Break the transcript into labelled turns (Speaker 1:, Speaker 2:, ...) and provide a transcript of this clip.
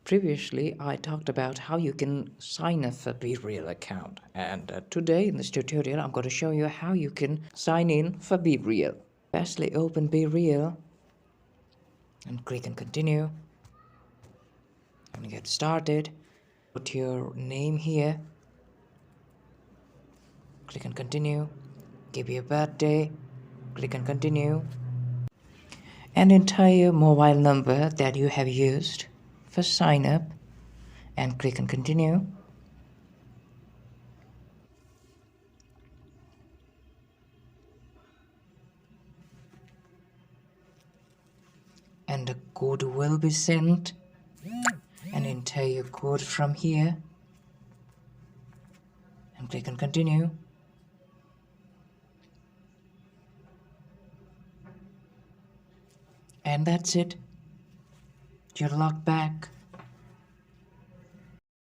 Speaker 1: Previously, I talked about how you can sign up for Bereal account, and today in this tutorial, I'm going to show you how you can sign in for Bereal. Firstly, open Bereal and click on continue and get started. Put your name here, click on continue, give your birthday, click on continue, and enter your mobile number that you have used for sign up and click on continue. And the code will be sent, and enter your code from here and click on continue. And that's it. You're logged back.